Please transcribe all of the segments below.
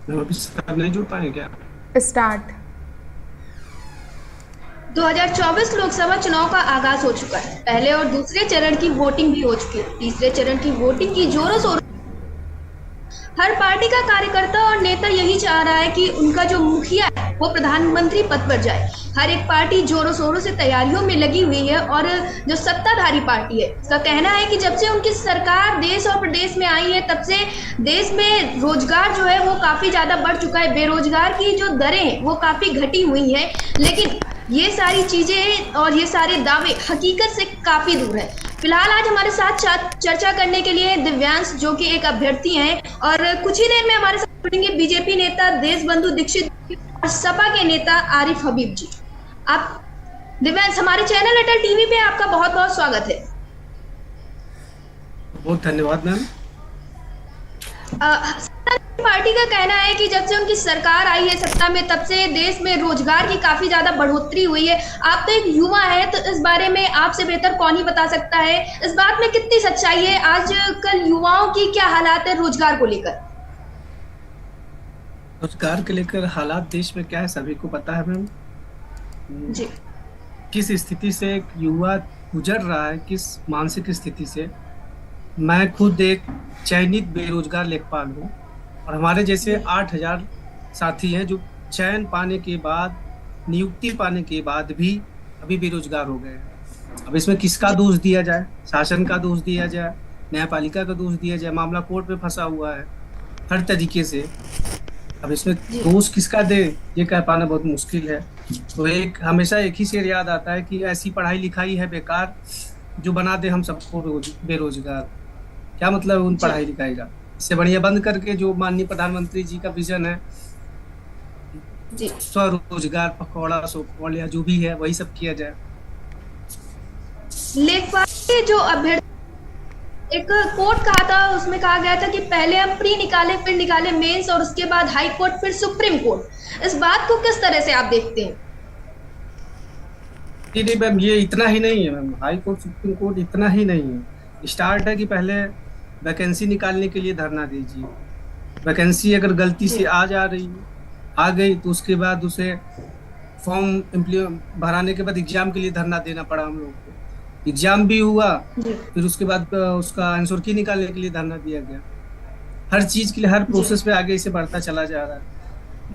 अभी सब नहीं जुड़ पाए क्या? स्टार्ट। 2024 लोकसभा चुनाव का आगाज हो चुका है। पहले और दूसरे चरण की वोटिंग भी हो चुकी है। तीसरे चरण की वोटिंग की जोरों शोरों। हर पार्टी का कार्यकर्ता और नेता यही चाह रहा है कि उनका जो मुखिया है वो प्रधानमंत्री पद पर जाए। हर एक पार्टी जोरों शोरों से तैयारियों में लगी हुई है और जो सत्ताधारी पार्टी है उसका कहना है कि जब से उनकी सरकार देश और प्रदेश में आई है तब से देश में रोजगार जो है वो काफी ज्यादा बढ़ चुका है। बेरोजगार की जो दरें हैं वो काफी घटी हुई हैं। लेकिन ये सारी चीजें और ये सारे दावे हकीकत से काफी दूर है। फिलहाल आज हमारे साथ चर्चा करने के लिए दिव्यांश जो कि एक अभ्यर्थी हैं और कुछ ही देर में हमारे साथ जुड़ेंगे बीजेपी नेता देशबंधु दीक्षित और सपा के नेता आरिफ हबीब जी। आप दिव्यांश, हमारे चैनल अटल टीवी पे आपका बहुत बहुत स्वागत है। बहुत धन्यवाद मैम। पार्टी का कहना है कि जब से उनकी सरकार आई है सत्ता में तब से देश में रोजगार की काफी ज्यादा बढ़ोतरी हुई है। आप तो एक युवा है तो इस बारे में आपसे बेहतर कौन ही बता सकता है, इस बात में कितनी सच्चाई है? आजकल युवाओं की क्या हालात है रोजगार को लेकर? रोजगार के लेकर हालात देश में क्या है सभी को पता है मैम। जी किस स्थिति से एक युवा गुजर रहा है, किस मानसिक स्थिति से। मैं खुद एक चयनित बेरोजगार लेखपाल हूँ और हमारे जैसे 8,000 साथी हैं जो चयन पाने के बाद, नियुक्ति पाने के बाद भी अभी बेरोजगार हो गए हैं। अब इसमें किसका दोष दिया जाए? शासन का दोष दिया जाए, न्यायपालिका का दोष दिया जाए? मामला कोर्ट में फंसा हुआ है हर तरीके से। अब इसमें जी दोष किसका दे ये कह पाना बहुत मुश्किल है। तो एक हमेशा एक ही शेर याद आता है कि ऐसी पढ़ाई लिखाई है बेकार जो बना दे हम सबको बेरोजगार। क्या मतलब है उन जी पढ़ाई लिखाई का? इससे बढ़िया बंद करके जो माननीय प्रधानमंत्री जी का विजन है, जी स्वरोजगार, पकौड़ा सोपौड़ या जो भी है वही सब किया जाए। लेखपाल के जो अभ्यर्थी, एक कोर्ट कहा था उसमें कहा गया था कि पहले हम प्री निकाले फिर निकाले मेंस और उसके बाद हाई कोर्ट फिर सुप्रीम कोर्ट। इस बात को किस तरह से आप देखते हैं? नहीं नहीं मैम, ये इतना ही नहीं है ma'am. High court supreme court इतना ही नहीं है। स्टार्ट है कि पहले वैकेंसी निकालने के लिए धरना दीजिए। वैकेंसी अगर गलती से जी आ जा रही है, आ गई, तो उसके बाद उसे फॉर्म भराने के बाद एग्जाम के लिए धरना देना पड़ा हम लोग को। एग्जाम भी हुआ, जी फिर उसके बाद उसका आंसर की निकालने के लिए धरना दिया गया। हर चीज के लिए हर जी प्रोसेस पे आगे इसे बढ़ता चला जा रहा है।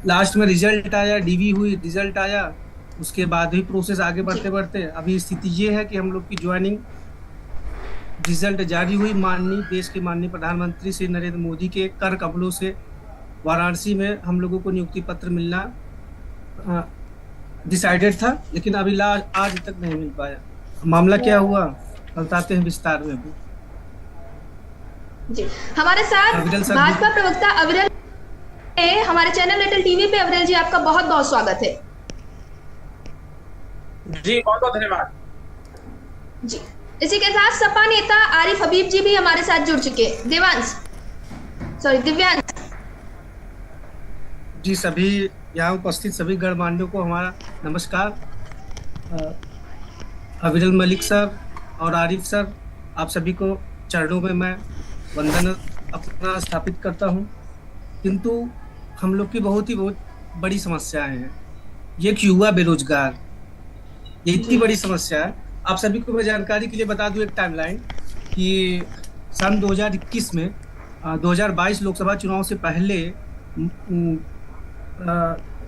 लास्ट में रिजल्ट आया, डीवी हुई, रिजल्ट आया, उसके बाद भी प्रोसेस आगे जी बढ़ते बढ़ते अभी स्थिति ये है कि हम लोग की ज्वाइनिंग रिजल्ट जारी हुई। माननीय देश के माननीय प्रधानमंत्री श्री नरेंद्र मोदी के कर कमलों से वाराणसी में हम लोगों को नियुक्ति पत्र मिलना डिसाइडेड था, लेकिन अभी आज तक नहीं मिल पाया। मामला क्या हुआ बताते हैं विस्तार में भी। जी हमारे साथ अविरल सर भी। भाजपा प्रवक्ता अविरल है हमारे चैनल अटल टीवी पे। अविरल जी, आपका बहुत बहुत स्वागत है। जी बहुत बहुत धन्यवाद। जी इसी के साथ सपा नेता आरिफ हबीब जी भी हमारे साथ जुड़ चुके हैं। दिव्यांश। जी, सभी यहाँ उपस्थित सभी गणमान्यों को हमारा नमस्कार। अ, अविरल मलिक सर और आरिफ सर, आप सभी को चरणों में मैं वंदन अपना स्थापित करता हूँ। किंतु हम लोग की बहुत बड़ी समस्याएं हैं। ये एक युवा बेरोजगार, ये इतनी जी बड़ी समस्या है। आप सभी को मैं जानकारी के लिए बता दूं एक टाइमलाइन कि सन 2021 में 2022 लोकसभा चुनाव से पहले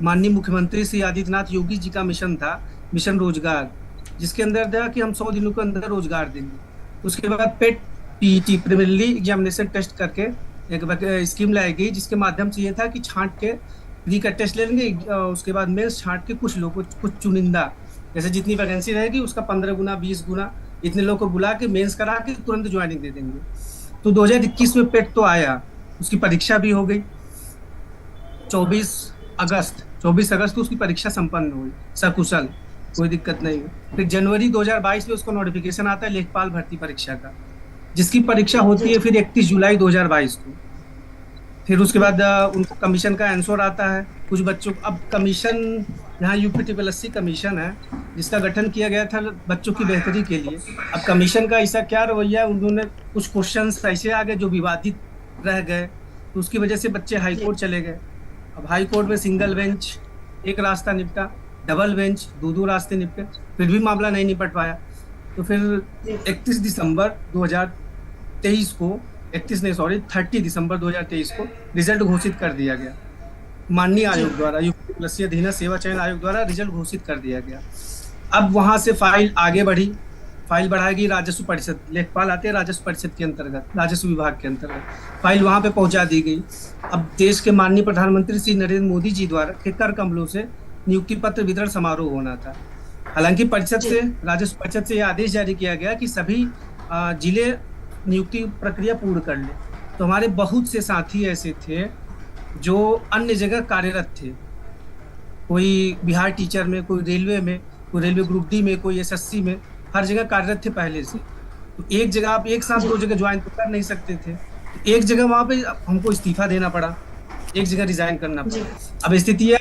माननीय मुख्यमंत्री श्री आदित्यनाथ योगी जी का मिशन था, मिशन रोजगार, जिसके अंदर था कि हम 100 दिनों के अंदर रोजगार देंगे। उसके बाद पेट पीईटी प्रीलिमिनरी एग्जामिनेशन टेस्ट करके एक स्कीम लाई गई, जिसके माध्यम से ये था कि छांट के प्री का टेस्ट ले लेंगे, उसके बाद मेंस छांट के कुछ लोग, कुछ चुनिंदा, जैसे जितनी वैकेंसी रहेगी उसका 15 गुना 20 गुना इतने लोग को बुला के मेंस करा के तुरंत ज्वाइनिंग दे देंगे। तो 2021 में पेट तो आया, उसकी परीक्षा भी हो गई। 24 अगस्त को उसकी परीक्षा संपन्न हुई सकुशल, कोई दिक्कत नहीं हुई। फिर जनवरी 2022 में उसको नोटिफिकेशन आता है लेखपाल भर्ती परीक्षा का, जिसकी परीक्षा होती है फिर 31 जुलाई 2022 को। फिर उसके बाद उनको कमीशन का आंसर आता है। कुछ बच्चों को अब कमीशन, यहाँ यूपीटीपीएससी कमीशन है जिसका गठन किया गया था बच्चों की बेहतरी के लिए। अब कमीशन का ऐसा क्या रवैया, उन्होंने कुछ क्वेश्चंस ऐसे आ गए जो विवादित रह गए, तो उसकी वजह से बच्चे हाईकोर्ट चले गए। अब हाई कोर्ट में सिंगल बेंच एक रास्ता निपटा, डबल बेंच दो रास्ते निपटे, फिर भी मामला नहीं निपट पाया। तो फिर 31 दिसंबर 2023 को 31 नहीं सॉरी 30 दिसंबर 2023 को रिजल्ट घोषित कर दिया गया माननीय आयोग द्वारा, यूपी प्लस अधीन सेवा चयन आयोग द्वारा रिजल्ट घोषित कर दिया गया। अब वहां से फाइल आगे बढ़ी, फाइल बढ़ाएगी राजस्व परिषद, लेखपाल आते हैं राजस्व परिषद के अंतर्गत, राजस्व विभाग के अंतर्गत, फाइल वहां पे पहुंचा दी गई। अब देश के माननीय प्रधानमंत्री श्री नरेंद्र मोदी जी द्वारा कर कमलों से नियुक्ति पत्र वितरण समारोह होना था। हालांकि परिषद से, राजस्व परिषद से यह आदेश जारी किया गया कि सभी जिले नियुक्ति प्रक्रिया पूर्ण कर ले। तो हमारे बहुत से साथी ऐसे थे जो अन्य जगह कार्यरत थे, कोई बिहार टीचर में, कोई रेलवे में, कोई रेलवे ग्रुप डी में, कोई एसएससी में, हर जगह कार्यरत थे पहले से। तो एक जगह आप एक साथ दो जगह ज्वाइन तो कर नहीं सकते थे, तो एक जगह वहां पे हमको इस्तीफा देना पड़ा, एक जगह रिजाइन करना पड़ा। अब स्थिति है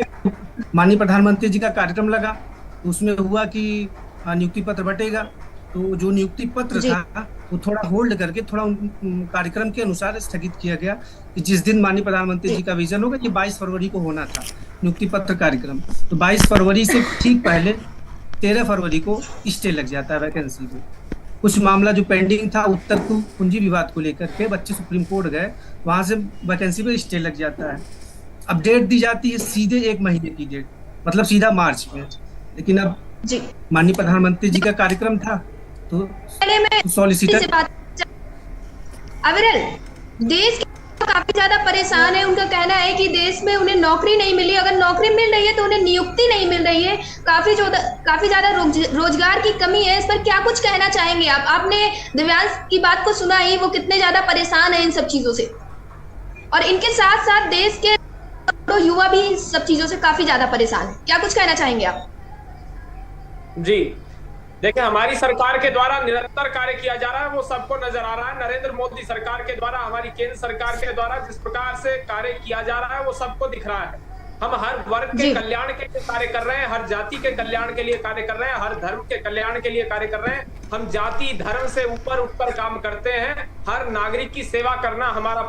माननीय प्रधानमंत्री जी का कार्यक्रम लगा, तो उसमें हुआ कि नियुक्ति पत्र बटेगा, तो जो नियुक्ति पत्र था वो थोड़ा होल्ड करके थोड़ा कार्यक्रम के अनुसार स्थगित किया गया कि जिस दिन माननीय प्रधानमंत्री जी का विजन होगा, ये 22 फरवरी को होना था नियुक्ति पत्र कार्यक्रम। तो 22 फरवरी से ठीक पहले 13 फरवरी को स्टे लग जाता है वैकेंसी पे। कुछ मामला जो पेंडिंग था उत्तर कुंजी विवाद को लेकर के, बच्चे सुप्रीम कोर्ट गए, वहां से वैकेंसी पे स्टे लग जाता है। अब डेट दी जाती है सीधे 1 महीने की डेट, मतलब सीधा मार्च में। लेकिन अब माननीय प्रधानमंत्री जी का कार्यक्रम था तो सॉलिसिटर अविरल, देश के काफी ज्यादा परेशान है। उनका कहना है कि देश में उन्हें नौकरी नहीं मिली, अगर नौकरी मिल रही है तो उन्हें नियुक्ति नहीं मिल रही है, काफी ज्यादा रोजगार की कमी है। इस पर क्या कुछ कहना चाहेंगे आप? आपने दिव्यांश की बात को सुना ही, वो कितने ज्यादा परेशान है इन सब चीजों से, और इनके साथ साथ देश के युवा भी इन सब चीजों से काफी ज्यादा परेशान है। क्या कुछ कहना चाहेंगे आप? जी देखिए, हमारी सरकार के द्वारा निरंतर कार्य किया जा रहा है, वो सबको नजर आ रहा है। नरेंद्र मोदी सरकार के द्वारा, हमारी केंद्र सरकार के द्वारा जिस प्रकार से कार्य किया जा रहा है वो सबको दिख रहा है। हम हर वर्ग के कल्याण के लिए कार्य कर रहे हैं, हर जाति के कल्याण के लिए कार्य कर रहे हैं, हर धर्म के कल्याण के लिए कार्य कर रहे हैं। हम जाति धर्म से ऊपर उठकर काम करते हैं। हर नागरिक की सेवा करना हमारा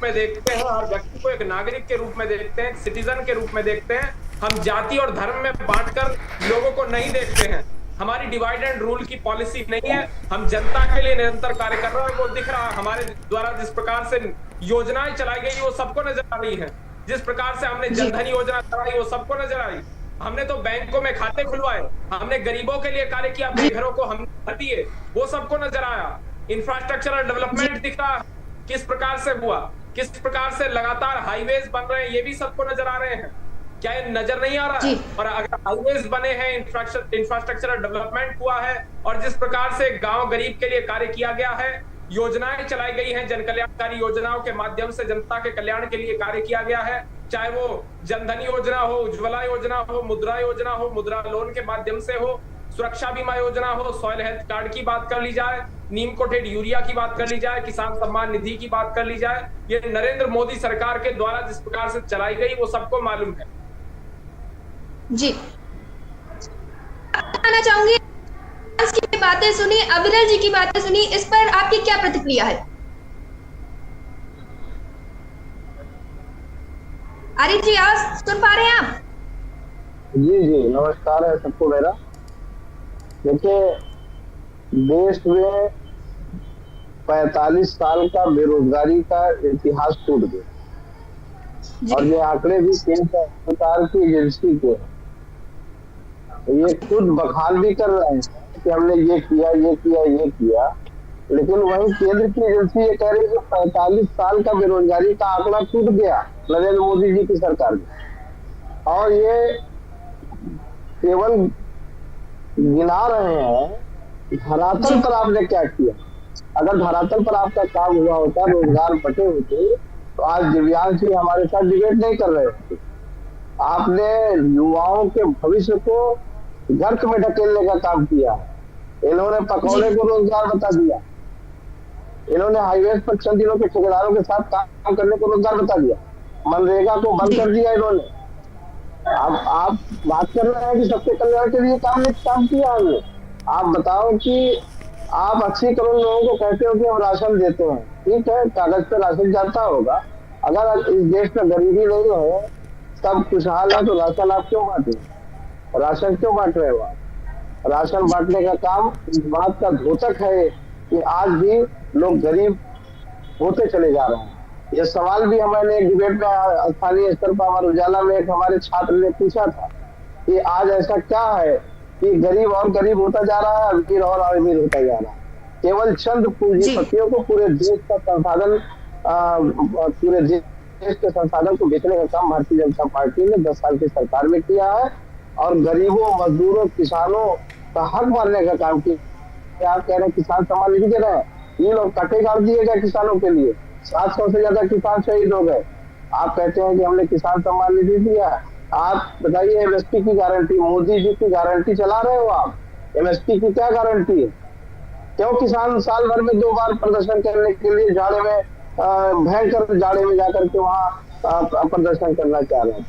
में देखते हैं, हर व्यक्ति को एक नागरिक के रूप में देखते हैं, सिटीजन के रूप में देखते हैं। हम जाति और धर्म में बांटकर लोगों को नहीं देखते हैं। हमारी डिवाइड एंड रूल की पॉलिसी नहीं है। हम जनता के लिए निरंतर कार्य कर रहे हैं, वो दिख रहा है। हमारे द्वारा जिस प्रकार से योजनाएं चलाई गई वो सबको नजर आ रही है। जिस प्रकार से हमने जनधन योजना चलाई वो सबको नजर आ रही। हमने तो बैंकों में खाते खुलवाए, हमने गरीबों के लिए कार्य किया, घरों को हम दिए, वो सबको नजर आया। इंफ्रास्ट्रक्चरल डेवलपमेंट दिख रहा किस प्रकार से हुआ, किस प्रकार से लगातार हाईवेज बन रहे हैं, ये भी सबको नजर आ रहे हैं। क्या ये नजर नहीं आ रहा है? और अगर हाईवेज बने हैं, इंफ्रास्ट्रक्चरल डेवलपमेंट हुआ है, और जिस प्रकार से गांव गरीब के लिए कार्य किया गया है, योजनाएं चलाई गई हैं, जन कल्याणकारी योजनाओं के माध्यम से जनता के कल्याण के लिए कार्य किया गया है, चाहे वो जनधन योजना हो, उज्ज्वला योजना हो, मुद्रा योजना हो, मुद्रा लोन के माध्यम से हो, सुरक्षा बीमा योजना हो, सॉइल हेल्थ कार्ड की बात कर ली जाए, नीम कोटेड यूरिया की बात कर ली जाए, किसान सम्मान निधि की बात कर ली जाए, ये नरेंद्र मोदी सरकार के द्वारा जिस प्रकार से चलाई गई वो सबको मालूम है। जी कहना चाहूंगी, की बातें सुनी, अविरल जी की बातें सुनी, इस पर आपकी क्या प्रतिक्रिया है? आरिफ जी आप सुन पा रहे हैं आप? जी नमस्कार है सबको मेरा। देखिए, देश में 45 साल का बेरोजगारी का इतिहास टूट गया, और ये आंकड़े भी केंद्र सरकार की एजेंसी के हैं। ये खुद बखान भी कर रहे हैं कि हमने ये किया, लेकिन वही केंद्र की एजेंसी ये कह रही है कि 45 साल का बेरोजगारी का आंकड़ा टूट गया नरेंद्र मोदी जी की सरकार में। और ये केवल गिना रहे हैं, धरातल पर आपने क्या किया। अगर धरातल पर आपका काम हुआ होता, रोजगार बटे होते, तो आज दिव्यांश जी हमारे साथ डिबेट नहीं कर रहे थे। आपने युवाओं के भविष्य को गर्त में ढकेलने का काम किया। इन्होंने पकौड़े को रोजगार बता दिया, इन्होंने हाईवे पर चंद दिनों के ठेकेदारों के साथ काम करने को रोजगार बता दिया, मनरेगा को बंद कर दिया इन्होंने। अब आप बात कर रहे हैं कि सबके कल्याण के लिए काम किया हमने। आप बताओ कि आप 80 करोड़ लोगों को कहते हो कि हम राशन देते हैं, ठीक है, कागज पे राशन जाता होगा। अगर इस देश में गरीबी नहीं है, सब खुशहाल है, तो राशन आप क्यों बांटे? राशन क्यों बांट रहे हो आप? राशन बांटने का काम इस बात का द्योतक है कि आज भी लोग गरीब होते चले जा रहे हैं। ये सवाल भी मैंने एक डिबेट में स्थानीय स्तर पर अमर उजाला में एक हमारे छात्र ने पूछा था कि आज ऐसा क्या है कि गरीब और गरीब होता जा रहा है, अमीर और अमीर होता जा रहा है। केवल चंद पूंजीपतियों को पूरे देश का संसाधन पूरे देश के संसाधन को बेचने का काम भारतीय जनता पार्टी ने 10 साल की सरकार में किया है और गरीबों, मजदूरों, किसानों का हक मारने का काम किया। आप कह रहे हैं किसान सम्मान निधि दे रहे हैं, ये लोग कटे गाड़ दिए गए किसानों के लिए, 700 से ज्यादा किसान शहीद हो गए। आप कहते हैं कि हमने किसान सम्मान निधि दिया। आप बताइए एमएसपी की गारंटी, मोदी जी की गारंटी चला रहे हो आप, एमएसपी की क्या गारंटी है? क्यों किसान साल भर में 2 बार प्रदर्शन करने के लिए जाड़े में भयंकर जाड़े में जाकर के वहां प्रदर्शन करना चाह रहे हैं?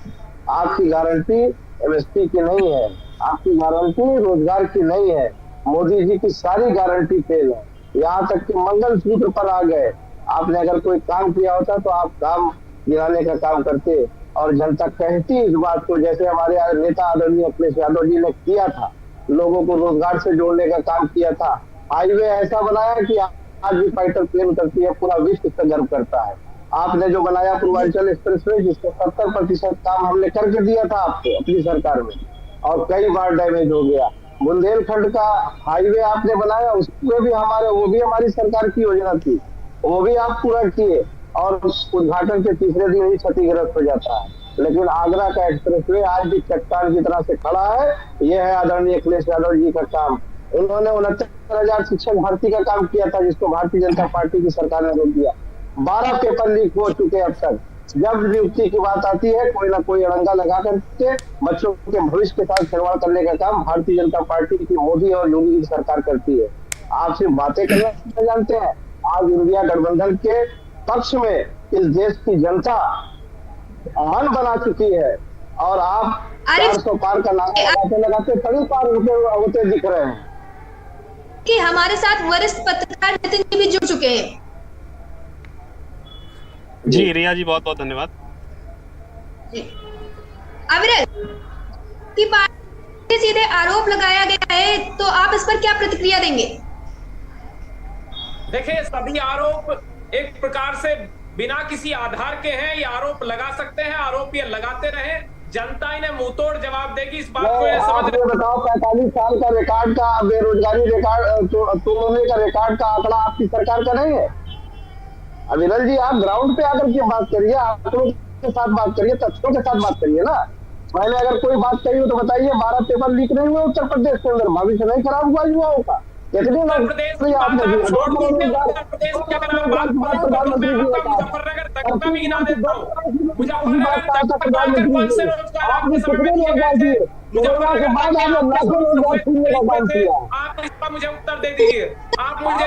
आपकी गारंटी एमएसपी की नहीं है, आपकी गारंटी रोजगार की नहीं है। मोदी जी की सारी गारंटी फेल है, यहाँ तक कि मंगलसूत्र पर आ गए। आपने अगर कोई काम किया होता तो आप काम गिराने का काम करते और जनता कहती इस बात को, जैसे हमारे नेता आदरणीय अखिलेश यादव जी ने किया था, लोगों को रोजगार से जोड़ने का काम किया था। हाईवे ऐसा बनाया कि आज भी फाइटर प्लेन उतरती है, पूरा विश्व इससे गर्व करता है। आपने जो बनाया पूर्वांचल एक्सप्रेसवे, जिसका 70% काम हमने करके दिया था आपको अपनी सरकार में, और कई बार डैमेज हो गया। बुंदेलखंड का हाईवे आपने बनाया, उसमें भी वो भी हमारी सरकार की योजना थी, वो भी आप पूरा किए और उद्घाटन के तीसरे दिन ही क्षतिग्रस्त हो जाता है। लेकिन आगरा का एक्सप्रेसवे आज भी चट्टान की तरह से खड़ा है। यह है आदरणीय अखिलेश यादव जी का काम। उन्होंने 69,000 शिक्षक भर्ती का काम किया था, जिसको भारतीय जनता पार्टी की सरकार ने रोक दिया। 12 पेपर लीक हो चुके अब तक। जब नियुक्ति की बात आती है, कोई ना कोई अड़ंगा लगा करके बच्चों के भविष्य के साथ खिलवाड़ करने का काम भारतीय जनता पार्टी की मोदी और योगी की सरकार करती है। आप सिर्फ बातें करना जानते हैं। आज इंडिया गठबंधन के पक्ष में इस देश की जनता मन बना चुकी है और आप 400 पार का नारा लगाते लगाते कड़ी पार होते दिख रहे हैं। कि हमारे साथ वरिष्ठ पत्रकार नितिन जी भी जुड़ चुके हैं। जी रिया जी, बहुत बहुत धन्यवाद। अविरल की पार्टी सीधे आरोप लगाया गया है, तो आप इस पर क्या प्रतिक्रिया देंगे? देखिए, सभी आरोप एक प्रकार से बिना किसी आधार के हैं। ये आरोप लगा सकते हैं, आरोप ये लगाते रहे, जनता इन्हें मुंहतोड़ जवाब देगी। इस बात को ये समझ बताओ, 45 साल का रिकॉर्ड का बेरोजगारी रिकॉर्ड तोड़ने का रिकॉर्ड का आंकड़ा आपकी सरकार का नहीं है? अविरल जी, आप ग्राउंड पे आकर के बात करिए, आंकड़ों के साथ बात करिए, तथ्यों के साथ बात करिए ना। मैंने अगर कोई बात कही हो तो बताइए। 12 पेपर लीक नहीं हुए उत्तर प्रदेश के अंदर, भविष्य नहीं खराब हुआ युवाओं का? कितने उत्तर प्रदेश की बात आप छोड़ दीजिए। उत्तर प्रदेश की अगर आप बात करें तो मैं आपका मुजफ्फरनगर तक का भी गिना देता हूँ। मुजफ्फरनगर तक का आकर कौन से रोजगार आपके समय में दिए गए थे? मुजफ्फरनगर आप इसका मुझे उत्तर दे दीजिए। आप मुझे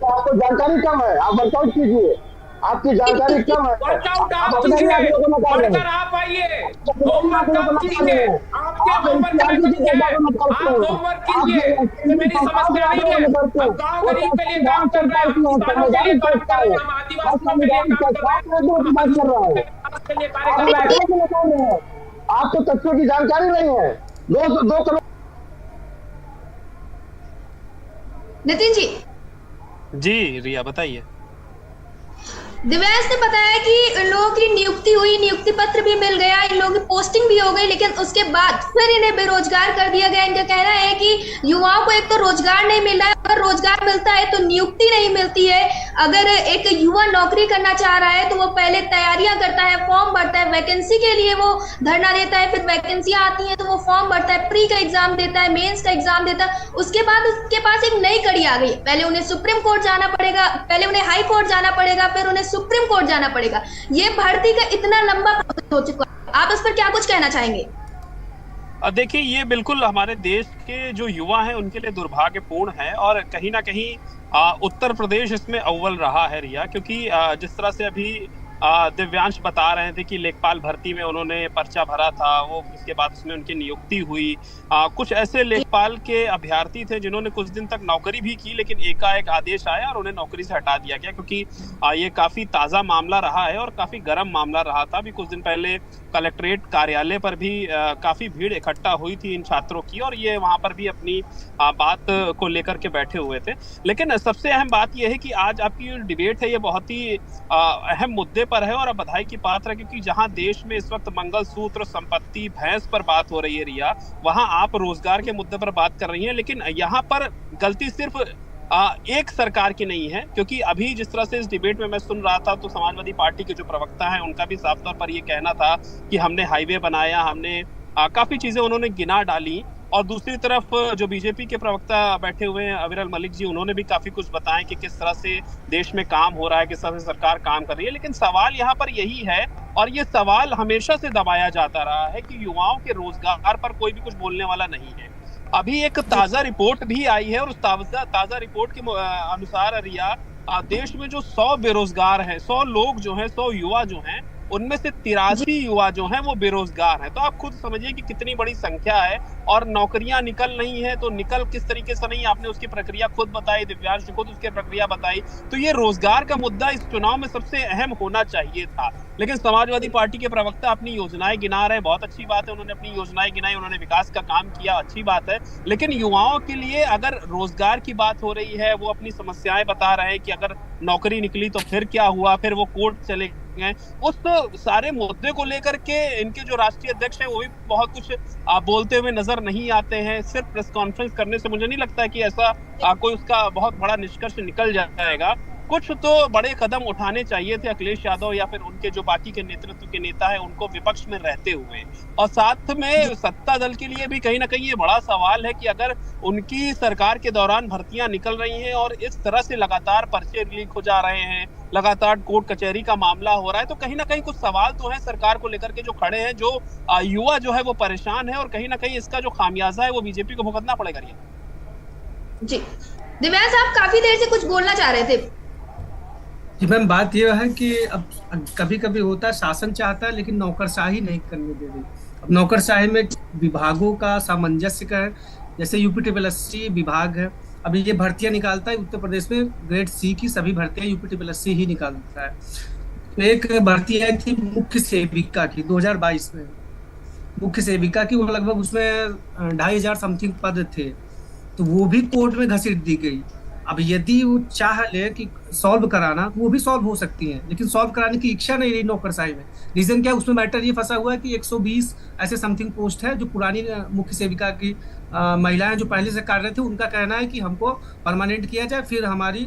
आपको जानकारी कम है, आप वर्कआउट कीजिए, आपकी जानकारी कम है। वर्कआउट आप कीजिए, वर्कर आप आइए, होमवर्क आप कीजिए, आपके होमवर्क आप होमवर्क कीजिए। मेरी समस्या नहीं है, हम गाँव गरीब के लिए काम कर रहे हैं, हम किसानों के लिए काम कर रहे हैं, हम आदिवासियों के लिए काम कर रहे हैं। आपको तथ्यों की जानकारी नहीं है। 2 करोड़। नितिन जी। जी रिया, बताइए। दिव्यांश ने बताया कि इन लोगों की नियुक्ति हुई, नियुक्ति पत्र भी मिल गया, इन लोगों की पोस्टिंग भी हो गई, लेकिन उसके बाद फिर इन्हें बेरोजगार कर दिया गया। इनका कहना है कि युवाओं को एक तो रोजगार नहीं मिल रहा है, अगर रोजगार मिलता है तो नियुक्ति नहीं मिलती है। अगर एक युवा नौकरी करना चाह रहा है तो वो पहले तैयारियां करता है, फॉर्म भरता है, वैकेंसी के लिए वो धरना देता है, फिर वैकेंसियां आती है तो वो फॉर्म भरता है, प्री का एग्जाम देता है, मेंस का एग्जाम देता है। उसके बाद उसके पास एक नई कड़ी आ गई, पहले उन्हें सुप्रीम कोर्ट जाना पड़ेगा, पहले उन्हें हाई कोर्ट जाना पड़ेगा, फिर उन्हें सुप्रीम कोर्ट जाना पड़ेगा। ये भर्ती का इतना लंबा प्रोसेस हो चुका है, आप इस पर क्या कुछ कहना चाहेंगे? देखिए, ये बिल्कुल हमारे देश के जो युवा हैं उनके लिए दुर्भाग्यपूर्ण है और कहीं ना कहीं उत्तर प्रदेश इसमें अव्वल रहा है रिया, क्योंकि जिस तरह से अभी दिव्यांश बता रहे थे कि लेखपाल भर्ती में उन्होंने पर्चा भरा था, वो इसके बाद उसमें उनकी नियुक्ति हुई। कुछ ऐसे लेखपाल के अभ्यर्थी थे जिन्होंने कुछ दिन तक नौकरी भी की, लेकिन एकाएक आदेश आया और उन्हें नौकरी से हटा दिया गया, क्योंकि ये काफी ताजा मामला रहा है और काफी गर्म मामला रहा था। अभी कुछ दिन पहले कलेक्ट्रेट कार्यालय पर भी काफी भीड़ इकट्ठा हुई थी इन छात्रों की, और ये वहां पर भी अपनी बात को लेकर के बैठे हुए थे। लेकिन सबसे अहम बात यह है कि आज आपकी जो डिबेट है ये बहुत ही अहम मुद्दे पर है और अब बधाई की पात्र है, क्योंकि जहां देश में इस वक्त मंगलसूत्र, संपत्ति, भैंस पर बात हो रही है रिया, वहां आप रोजगार के मुद्दे पर बात कर रही हैं। लेकिन यहाँ पर गलती सिर्फ एक सरकार की नहीं है, क्योंकि अभी जिस तरह से इस डिबेट में मैं सुन रहा था तो समाजवादी पार्टी के जो प्रवक्ता हैं उनका भी साफ तौर पर ये कहना था कि हमने हाईवे बनाया, हमने काफी चीजें उन्होंने गिना डाली। और दूसरी तरफ जो बीजेपी के प्रवक्ता बैठे हुए हैं अविरल मलिक जी, उन्होंने भी काफी कुछ बताया कि किस तरह से देश में काम हो रहा है, किस तरह से सरकार काम कर रही है। लेकिन सवाल यहाँ पर यही है, और ये सवाल हमेशा से दबाया जाता रहा है, कि युवाओं के रोजगार पर कोई भी कुछ बोलने वाला नहीं है। अभी एक ताजा रिपोर्ट भी आई है और उस ताजा रिपोर्ट के अनुसार रिया, देश में जो 100 बेरोजगार हैं, 100 लोग जो हैं, 100 युवा जो हैं, उनमें से 83 युवा जो हैं वो बेरोजगार हैं। तो आप खुद समझिए कि कितनी बड़ी संख्या है, और नौकरियां निकल नहीं है तो निकल किस तरीके से नहीं, आपने उसकी प्रक्रिया खुद बताई, दिव्यांश खुद उसकी प्रक्रिया बताई। तो ये रोजगार का मुद्दा इस चुनाव में सबसे अहम होना चाहिए था। लेकिन समाजवादी पार्टी के प्रवक्ता अपनी योजनाएं गिना रहे हैं, बहुत अच्छी बात है, उन्होंने अपनी योजनाएं गिनाई, उन्होंने विकास का काम किया, अच्छी बात है। लेकिन युवाओं के लिए अगर रोजगार की बात हो रही है, वो अपनी समस्याएं बता रहे हैं कि अगर नौकरी निकली तो फिर क्या हुआ, फिर वो कोर्ट चले गए, उस सारे मुद्दे को लेकर के इनके जो राष्ट्रीय अध्यक्ष हैं वो भी बहुत कुछ बोलते हुए नजर नहीं आते हैं। सिर्फ प्रेस कॉन्फ्रेंस करने से मुझे नहीं लगता है कि ऐसा कोई उसका बहुत बड़ा निष्कर्ष निकल जाएगा। कुछ तो बड़े कदम उठाने चाहिए थे अखिलेश यादव या फिर उनके जो बाकी के नेतृत्व के नेता हैं उनको विपक्ष में रहते हुए, और साथ में सत्ता दल के लिए भी कहीं ना कहीं ये बड़ा सवाल है कि अगर उनकी सरकार के दौरान भर्तियां निकल रही हैं और इस तरह से लगातार पर्चे लीक हो जा रहे हैं, लगातार कोर्ट कचहरी का मामला हो रहा है, तो कहीं ना कहीं कुछ सवाल तो है सरकार को लेकर के जो खड़े हैं, जो युवा जो है वो परेशान है, और कहीं ना कहीं इसका जो खामियाजा है वो बीजेपी को भुगतना पड़ेगा। जी दिव्यांश, आप काफी देर से कुछ बोलना चाह रहे थे। जी मैम, बात यह है कि अब कभी कभी होता है शासन चाहता है लेकिन नौकरशाही नहीं करने दे रही। अब नौकरशाही में विभागों का सामंजस्य का है, जैसे यूपीटीपीएससी विभाग है, अभी ये भर्तियां निकालता है उत्तर प्रदेश में, ग्रेड सी की सभी भर्तियां यूपीटीपीएससी ही निकालता है। तो एक भर्ती आई थी मुख्य सेविका की 2022 में, मुख्य सेविका की, वो लगभग उसमें 2500 समथिंग पद थे, तो वो भी कोर्ट में घसीट दी गई। अब यदि वो चाह ले कि सॉल्व कराना तो वो भी सॉल्व हो सकती है, लेकिन सॉल्व कराने की इच्छा नहीं रही नौकरशाही में। रीजन क्या है, उसमें मैटर ये फंसा हुआ है कि 120 ऐसे समथिंग पोस्ट है जो पुरानी मुख्य सेविका की महिलाएं जो पहले से कार्यरत थे, उनका कहना है कि हमको परमानेंट किया जाए, फिर हमारी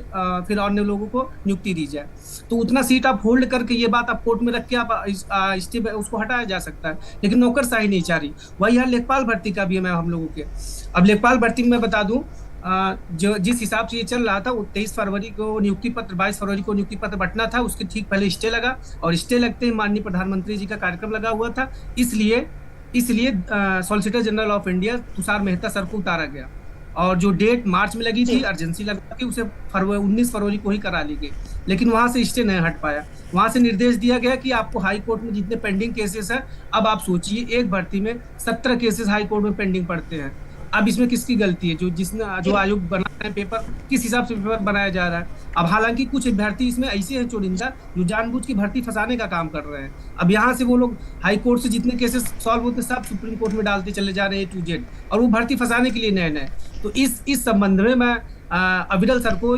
फिर अन्य लोगों को नियुक्ति दी जाए। तो उतना सीट आप होल्ड करके ये बात आप कोर्ट में रख के आप उसको हटाया जा सकता है, लेकिन नौकरशाही नहीं चाह रही। वही यहाँ लेखपाल भर्ती का भी है मैं हम लोगों के। अब लेखपाल भर्ती में बता दूं, जो जिस हिसाब से ये चल रहा था, वो 23 फरवरी को नियुक्ति पत्र, 22 फरवरी को नियुक्ति पत्र बंटना था, उसके ठीक पहले स्टे लगा, और स्टे लगते ही माननीय प्रधानमंत्री जी का कार्यक्रम लगा हुआ था, इसलिए solicitor general of India Tushar Mehta sir को उतारा गया, और जो डेट मार्च में लगी थी अर्जेंसी लगा के उसे 19 फरवरी को ही करा ली गई, लेकिन वहां से स्टे नहीं हट पाया। वहां से निर्देश दिया गया कि आपको हाई कोर्ट में जितने पेंडिंग केसेस है, अब आप सोचिए एक भर्ती में 17 केसेस हाई कोर्ट में पेंडिंग पड़ते हैं। अब इसमें किसकी गलती है, जो आयोग बना रहे हैं पेपर, किस हिसाब से पेपर बनाया जा रहा है। अब हालांकि कुछ अभ्यर्थी इसमें ऐसे हैं चोरिंदा जो जानबूझ के भर्ती फंसाने का काम कर रहे हैं। अब यहाँ से वो लोग हाई कोर्ट से जितने केसेस सॉल्व होते सब सुप्रीम कोर्ट में डालते चले जा रहे हैं A to Z, और वो भर्ती फंसाने के लिए नए। तो इस संबंध में मैं अविरल सर को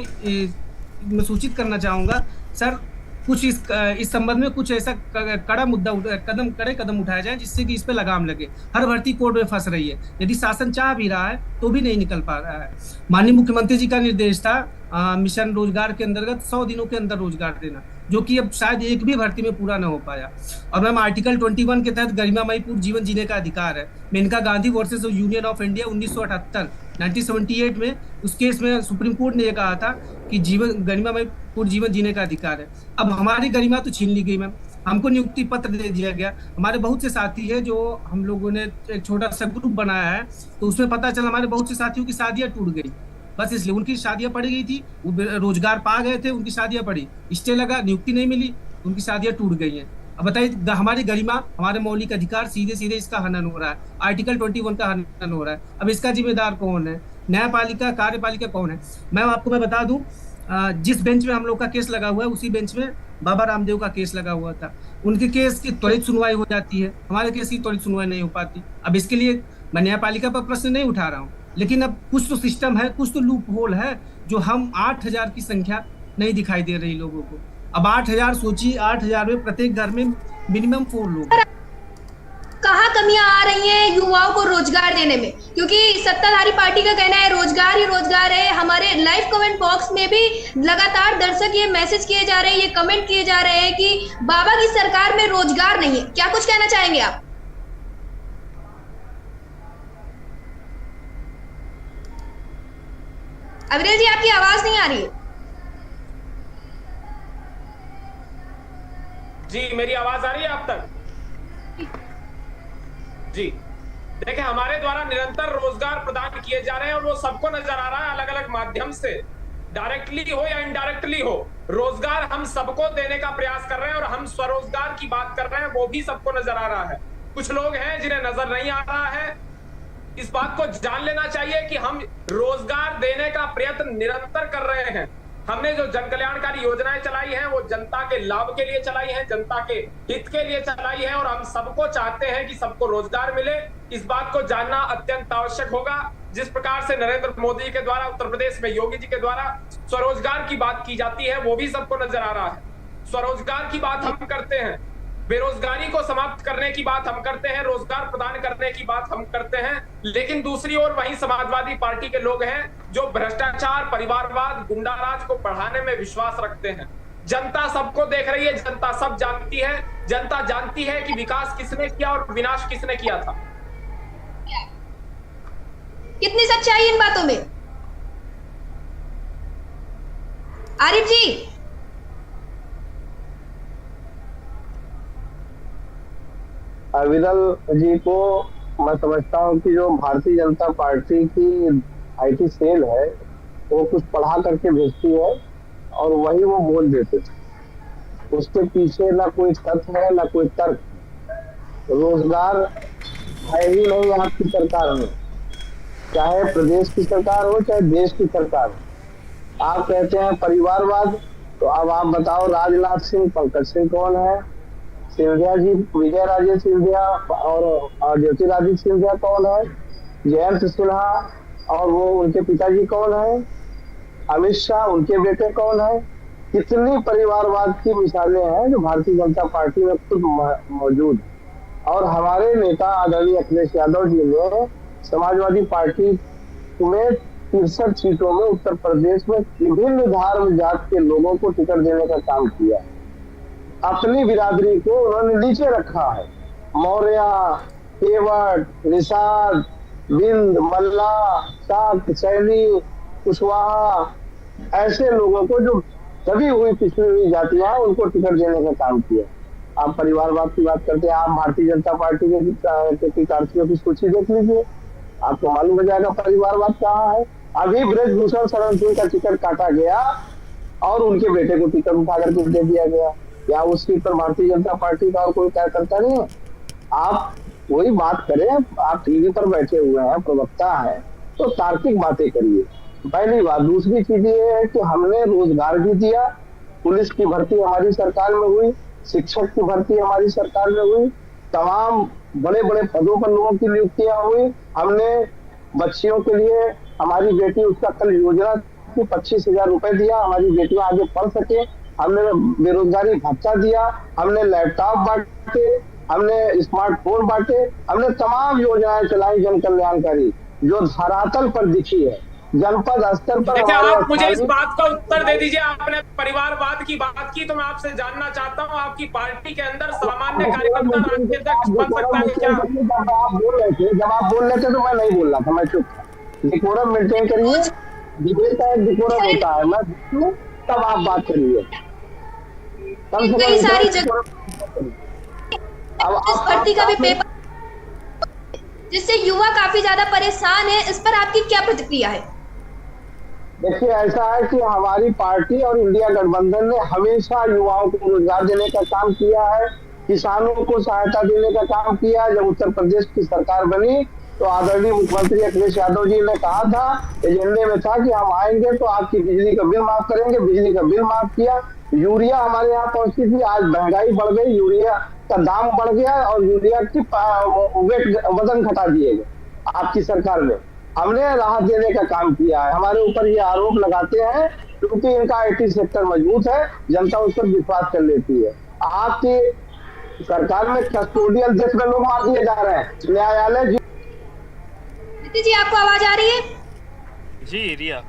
मैं सूचित करना चाहूंगा, सर कुछ इस संबंध में कुछ ऐसा कड़े कदम उठाए जाए जिससे कि इस पे लगाम लगे। हर भर्ती कोर्ट में फंस रही है, यदि शासन चाह भी रहा है तो भी नहीं निकल पा रहा है। माननीय मुख्यमंत्री जी का निर्देश था मिशन रोजगार के अंतर्गत 100 दिनों के अंदर रोजगार देना, जो कि अब शायद एक भी भर्ती में पूरा न हो पाया। और मैम आर्टिकल 21 के तहत गरिमामयी पूर्ण जीवन जीने का अधिकार है। Maneka Gandhi versus union of India 1978 में उस केस में सुप्रीम कोर्ट ने यह कहा था कि गरिमामयी पूर्ण जीवन जीने का अधिकार है। अब हमारी गरिमा तो छीन ली गई मैम, हमको नियुक्ति पत्र दे दिया गया। हमारे बहुत से साथी है जो हम लोगों ने एक छोटा सा ग्रुप बनाया है, तो उसमें पता चला हमारे बहुत से साथियों की शादियां टूट गई, बस इसलिए उनकी शादियां पड़ी गई थी, वो रोजगार पा गए थे, उनकी शादियां पड़ी, स्टे लगा, नियुक्ति नहीं मिली, उनकी शादियां टूट गई हैं। अब बताइए, हमारी गरिमा, हमारे मौलिक अधिकार सीधे सीधे इसका हनन हो रहा है, आर्टिकल 21 का हनन हो रहा है। अब इसका जिम्मेदार कौन है? न्यायपालिका, कार्यपालिका कौन है? मैं बता दूं, जिस बेंच में हम लोग का केस लगा हुआ है, उसी बेंच में बाबा रामदेव का केस लगा हुआ था। उनके केस की त्वरित सुनवाई हो जाती है, हमारे केस की त्वरित सुनवाई नहीं हो पाती। अब इसके लिए मैं न्यायपालिका पर प्रश्न नहीं उठा रहा हूँ, लेकिन अब कुछ तो सिस्टम है, कुछ तो लूप होल है, जो हम 8,000 की संख्या नहीं दिखाई दे रही लोगों को। अब 8,000 सोचिए, 8,000 में प्रत्येक घर में मिनिमम 4 लोग हैं। कहाँ कमियां आ रही हैं युवाओं को रोजगार देने में? क्योंकि सत्ताधारी पार्टी का कहना है रोजगार ही रोजगार है। हमारे लाइव कमेंट बॉक्स में भी लगातार दर्शक ये मैसेज किए जा रहे हैं, ये कमेंट किए जा रहे हैं कि बाबा की सरकार में रोजगार नहीं है। क्या कुछ कहना चाहेंगे आप? अविरल जी, आपकी आवाज नहीं आ रही है। जी, मेरी आवाज आ रही है आप तक? जी, देखिए, हमारे द्वारा निरंतर रोजगार प्रदान किए जा रहे हैं और वो सबको नजर आ रहा है, अलग अलग माध्यम से, डायरेक्टली हो या इनडायरेक्टली हो। रोजगार हम सबको देने का प्रयास कर रहे हैं और हम स्वरोजगार की बात कर रहे हैं, वो भी सबको नजर आ रहा है। कुछ लोग हैं जिन्हें नजर नहीं आ रहा है। इस बात को जान लेना चाहिए कि हम रोजगार देने का प्रयत्न निरंतर कर रहे हैं। हमने जो जन कल्याणकारी योजनाएं चलाई हैं वो जनता के लाभ के लिए चलाई हैं, जनता के हित के लिए चलाई हैं और हम सबको चाहते हैं कि सबको रोजगार मिले। इस बात को जानना अत्यंत आवश्यक होगा। जिस प्रकार से नरेंद्र मोदी जी के द्वारा उत्तर प्रदेश में योगी जी के द्वारा स्वरोजगार की बात की जाती है, वो भी सबको नजर आ रहा है। स्वरोजगार की बात हम करते हैं, बेरोजगारी को समाप्त करने की बात हम करते हैं, रोजगार प्रदान करने की बात हम करते हैं, लेकिन दूसरी ओर वही समाजवादी पार्टी के लोग हैं जो भ्रष्टाचार, परिवारवाद, गुंडाराज को बढ़ाने में विश्वास रखते हैं। जनता सबको देख रही है, जनता सब जानती है, जनता जानती है कि विकास किसने किया और विनाश किसने किया था। कितनी सच्चाई इन बातों में? आरिफ जी, अविरल जी को मैं समझता हूँ कि जो भारतीय जनता पार्टी की आईटी सेल है वो कुछ पढ़ा करके भेजती है और वही वो बोल देते थे। उसके पीछे ना कोई तथ्य है ना कोई तर्क। रोजगार है ही नहीं आपकी सरकार में, चाहे प्रदेश की सरकार हो चाहे देश की सरकार हो। आप कहते हैं परिवारवाद, तो अब आप बताओ राजनाथ सिंह, पंकज सिंह कौन है? सिंधिया जी, विजय राजे सिंधिया और ज्योतिरादित्य सिंधिया कौन है? जयंत सिन्हा और वो उनके पिताजी कौन है? अमित शाह, उनके बेटे कौन है? कितनी परिवारवाद की मिसालें हैं जो भारतीय जनता पार्टी में खुद मौजूद। और हमारे नेता आदरणीय अखिलेश यादव जी ने समाजवादी पार्टी में 63 सीटों में उत्तर प्रदेश में विभिन्न धर्म जात के लोगों को टिकट देने का काम किया। अपनी बिरादरी को उन्होंने नीचे रखा है। मौर्य, केवट, निषाद, बिंद, मल्ला, शाक्त, सैनी, कुशवाहा, ऐसे लोगों को जो दबी हुई पिछड़ी हुई जातियां हैं उनको टिकट देने का काम किया। आप परिवारवाद की बात करते हैं, आप भारतीय जनता पार्टी के टिकटार्थियों की सूची देख लीजिए, आपको मालूम हो जाएगा परिवारवाद कहाँ है। अभी ब्रजभूषण शरण सिंह का टिकट काटा गया और उनके बेटे को टिकट उठा करके दे दिया गया। या उस सीट पर भारतीय जनता पार्टी का और कोई कार्यकर्ता नहीं है? आप वही बात करें, आप टीवी पर बैठे हुए हैं, प्रवक्ता हैं, तो तार्किक बातें करिए। पहली बात। दूसरी चीज ये है कि हमने रोजगार भी दिया, पुलिस की भर्ती हमारी सरकार में हुई, शिक्षक की भर्ती हमारी सरकार में हुई, तमाम बड़े बड़े पदों पर लोगों की नियुक्तियां हुई। हमने बच्चियों के लिए, हमारी बेटी, उसका कल योजना की 25,000 रुपए दिया, हमारी बेटियां आगे पढ़ सके। हमने बेरोजगारी भत्ता दिया, हमने लैपटॉप बांटे, हमने स्मार्टफोन बांटे, हमने तमाम योजनाएं चलाई जन कल्याणकारी जो धरातल पर दिखी है। जनपद स्तर पर देखिए, आप मुझे इस बात का उत्तर दे दीजिए। आपने परिवारवाद की बात की तो मैं आपसे जानना चाहता हूँ, आपकी पार्टी के अंदर सामान्य कार्यकर्ता राज्याध्यक्ष बन सकता है क्या? जब आप बोल रहे थे तो मैं नहीं बोल रहा था, मैं चुप था। डिकोरम मेंटेन करिए, डिबेट का एक डिकोरम होता है, मैं तब आप बात करिए। कई सारी जगह इस भर्ती का भी पेपर जिससे युवा काफी ज्यादा परेशान है, इस पर आपकी क्या प्रतिक्रिया है? देखिए, ऐसा है कि हमारी पार्टी और इंडिया गठबंधन ने हमेशा युवाओं को रोजगार देने का काम किया है, किसानों को सहायता देने का काम किया है। जब उत्तर प्रदेश की सरकार बनी तो आदरणीय मुख्यमंत्री अखिलेश यादव जी ने कहा था, एजेंडे में था कि हम आएंगे तो आपकी बिजली का बिल माफ करेंगे। बिजली का बिल माफ किया, यूरिया हमारे यहाँ पहुंचती थी, आज महंगाई बढ़ गई, यूरिया का दाम बढ़ गया और यूरिया की वजन घटा दिए गए आपकी सरकार में। हमने राहत देने का काम किया है। हमारे ऊपर ये आरोप लगाते हैं क्योंकि इनका आईटी सेक्टर मजबूत है, जनता उस पर विश्वास कर लेती है। आपकी सरकार में कस्टोडियल डेस्क में लोग मार दिए जा रहे हैं। न्यायालय जी, आपको आवाज आ रही है? जी रिया,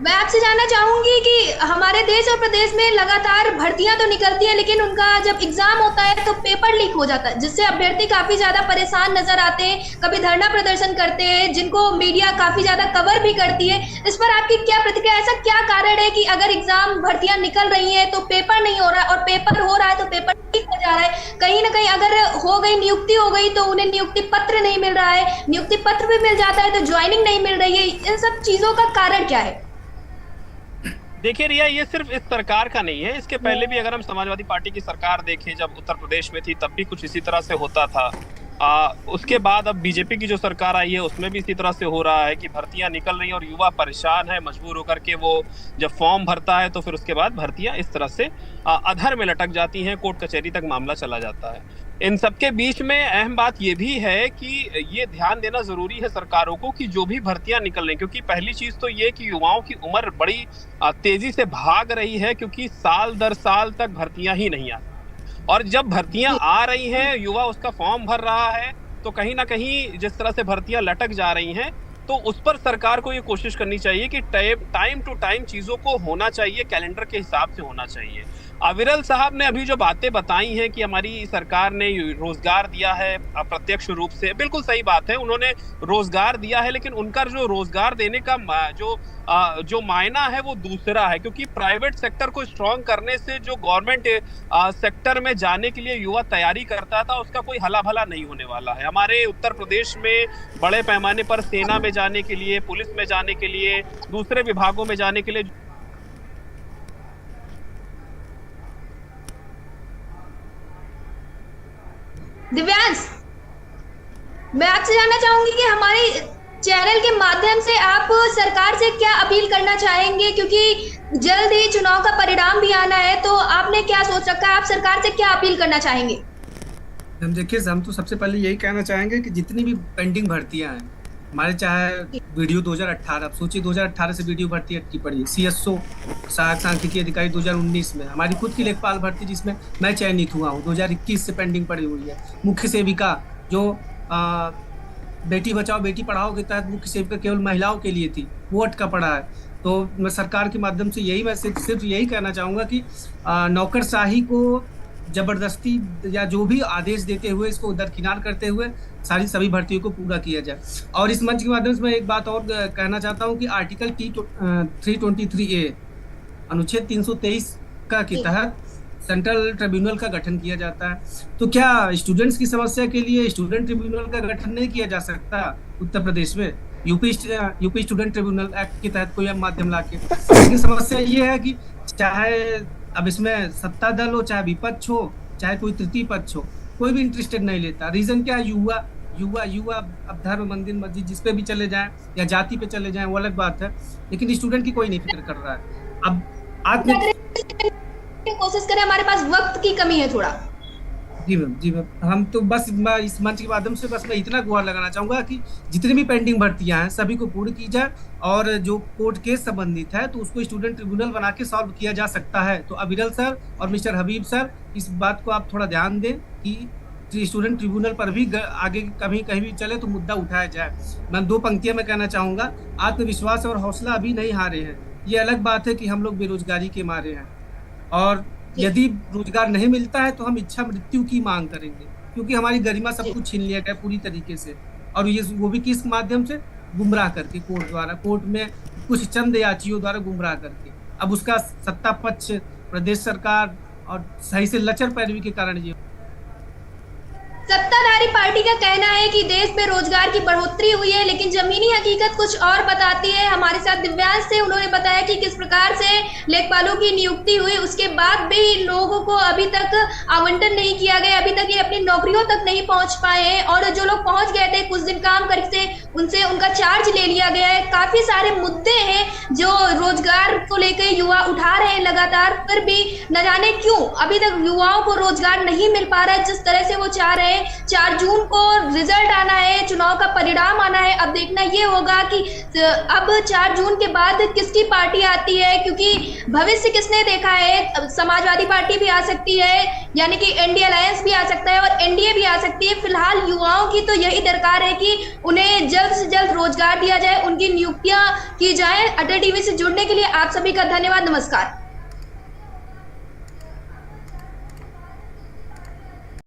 मैं आपसे जानना चाहूंगी कि हमारे देश और प्रदेश में लगातार भर्तियां तो निकलती हैं, लेकिन उनका जब एग्जाम होता है तो पेपर लीक हो जाता है, जिससे अभ्यर्थी काफी ज्यादा परेशान नजर आते हैं, कभी धरना प्रदर्शन करते हैं, जिनको मीडिया काफी ज्यादा कवर भी करती है। इस पर आपकी क्या प्रतिक्रिया? ऐसा क्या कारण है कि अगर एग्जाम भर्तियां निकल रही है तो पेपर नहीं हो रहा, और पेपर हो रहा है तो पेपर लीक हो जा रहा है? कहीं ना कहीं अगर हो गई नियुक्ति हो गई तो उन्हें नियुक्ति पत्र नहीं मिल रहा है, नियुक्ति पत्र भी मिल जाता है तो ज्वाइनिंग नहीं मिल रही है। इन सब चीजों का कारण क्या है? देखिए रिया, ये सिर्फ इस सरकार का नहीं है, इसके पहले भी अगर हम समाजवादी पार्टी की सरकार देखें, जब उत्तर प्रदेश में थी तब भी कुछ इसी तरह से होता था। उसके बाद अब बीजेपी की जो सरकार आई है उसमें भी इसी तरह से हो रहा है कि भर्तियां निकल रही हैं और युवा परेशान है, मजबूर होकर के वो जब फॉर्म भरता है तो फिर उसके बाद भर्तियां इस तरह से अधर में लटक जाती हैं, कोर्ट कचहरी तक मामला चला जाता है। इन सबके बीच में अहम बात ये भी है कि ये ध्यान देना जरूरी है सरकारों को कि जो भी भर्तियां निकल रही, क्योंकि पहली चीज तो ये कि युवाओं की उम्र बड़ी तेजी से भाग रही है, क्योंकि साल दर साल तक भर्तियां ही नहीं आती, और जब भर्तियां आ रही हैं, युवा उसका फॉर्म भर रहा है, तो कहीं ना कहीं जिस तरह से भर्तियां लटक जा रही हैं, तो उस पर सरकार को ये कोशिश करनी चाहिए कि टाइम टू टाइम चीजों को होना चाहिए, कैलेंडर के हिसाब से होना चाहिए। अविरल साहब ने अभी जो बातें बताई हैं कि हमारी सरकार ने रोजगार दिया है अप्रत्यक्ष रूप से, बिल्कुल सही बात है, उन्होंने रोजगार दिया है, लेकिन उनका जो रोजगार देने का जो मायना है वो दूसरा है, क्योंकि प्राइवेट सेक्टर को स्ट्रॉन्ग करने से जो गवर्नमेंट सेक्टर में जाने के लिए युवा तैयारी करता था उसका कोई हला भला नहीं होने वाला है। हमारे उत्तर प्रदेश में बड़े पैमाने पर सेना में जाने के लिए, पुलिस में जाने के लिए, दूसरे विभागों में जाने के लिए दिव्यांश, मैं आपसे जानना चाहूंगी कि हमारे चैनल के माध्यम से आप सरकार से क्या अपील करना चाहेंगे, क्योंकि जल्द ही चुनाव का परिणाम भी आना है, तो आपने क्या सोच रखा है? आप सरकार से क्या अपील करना चाहेंगे? हम देखिए, हम तो सबसे पहले यही कहना चाहेंगे कि जितनी भी पेंडिंग भर्तियां हैं हमारे, चाहे वीडियो 2018, अब सोचिए 2018 से वीडियो भर्ती अटकी पड़ी है, CSO सहायक सांख्यिकी अधिकारी 2019 में, हमारी खुद की लेखपाल भर्ती जिसमें मैं चयनित हुआ हूँ 2021 से पेंडिंग पड़ी हुई है, मुख्य सेविका जो बेटी बचाओ बेटी पढ़ाओ के तहत मुख्य सेविका केवल महिलाओं के लिए थी, वो अटका पड़ा है। तो मैं सरकार के माध्यम से यही, मैं सिर्फ यही कहना चाहूँगा कि नौकरशाही को जबरदस्ती या जो भी आदेश देते हुए इसको दरकिनार करते हुए सभी भर्तियों को पूरा किया जाए। और इस मंच के माध्यम से मैं एक बात और कहना चाहता हूं कि आर्टिकल 323A अनुच्छेद 323 का के तहत सेंट्रल ट्रिब्यूनल का गठन किया जाता है, तो क्या स्टूडेंट्स की समस्या के लिए स्टूडेंट ट्रिब्यूनल का गठन नहीं किया जा सकता उत्तर प्रदेश में? यूपी स्टूडेंट ट्रिब्यूनल एक्ट के तहत कोई माध्यम लाके? लेकिन समस्या ये है कि चाहे अब इसमें सत्ता दल हो, चाहे विपक्ष हो, चाहे कोई तृतीय पक्ष हो, कोई भी इंटरेस्टेड नहीं लेता। रीजन क्या है? युवा अब धर्म, मंदिर, मस्जिद जिस पे भी चले जाएं या जाति पे चले जाएं वो अलग बात है, लेकिन स्टूडेंट की कोई नहीं फिक्र कर रहा है। अब कोशिश करें, हमारे पास वक्त की कमी है थोड़ा। जी मैम, हम तो बस इस मंच के माध्यम से मैं इतना गुहार लगाना चाहूंगा कि जितनी भी पेंडिंग भर्तियां हैं सभी को पूर्ण की जाए, और जो कोर्ट केस संबंधित है तो उसको स्टूडेंट ट्रिब्यूनल बना के सॉल्व किया जा सकता है। तो अविरल सर और मिस्टर हबीब सर, इस बात को आप थोड़ा ध्यान दें कि स्टूडेंट ट्रिब्यूनल पर भी आगे कहीं भी चले तो मुद्दा उठाया जाए। मैं 2 पंक्तियां में कहना चाहूंगा, आत्मविश्वास और हौसला अभी नहीं हारे हैं। ये अलग बात है कि हम लोग बेरोजगारी के मारे हैं, और यदि रोजगार नहीं मिलता है तो हम इच्छा मृत्यु की मांग करेंगे, क्योंकि हमारी गरिमा सब कुछ छीन लिया गया पूरी तरीके से, और ये वो भी किस माध्यम से? गुमराह करके, कोर्ट द्वारा, कोर्ट में कुछ चंद याचियों द्वारा गुमराह करके। अब उसका सत्ता पक्ष, प्रदेश सरकार और सही से लचर पैरवी के कारण ये सत्ताधारी समाजवादी पार्टी का कहना है कि देश में रोजगार की बढ़ोतरी हुई है, लेकिन जमीनी हकीकत कुछ और बताती है। हमारे साथ दिव्यांश थे, उन्होंने बताया कि किस प्रकार से लेखपालों की नियुक्ति हुई, उसके बाद भी लोगों को अभी तक आवंटन नहीं किया गया, अभी तक ये अपनी नौकरियों तक नहीं पहुंच पाए हैं, और जो लोग पहुंच गए थे कुछ दिन काम करके उनसे उनका चार्ज ले लिया गया है। काफी सारे मुद्दे हैं जो रोजगार को लेकर युवा उठा रहे हैं लगातार, फिर भी न जाने क्यों अभी तक युवाओं को रोजगार नहीं मिल पा रहा है जिस तरह से वो चाह रहे हैं। 4 जून को रिजल्ट आना है, चुनाव का परिणाम आना है। अब देखना ये होगा कि अब 4 जून के बाद किसकी पार्टी आती है, क्योंकि भविष्य किसने देखा है, समाजवादी पार्टी भी आ सकती है, यानी कि इंडिया अलायंस भी आ सकता है और एनडीए भी आ सकती है। फिलहाल युवाओं की तो यही दरकार है कि उन्हें जल्द से जल्द रोजगार दिया जाए, उनकी नियुक्तियां की जाए। अटल टीवी से जुड़ने के लिए आप सभी का धन्यवाद। नमस्कार।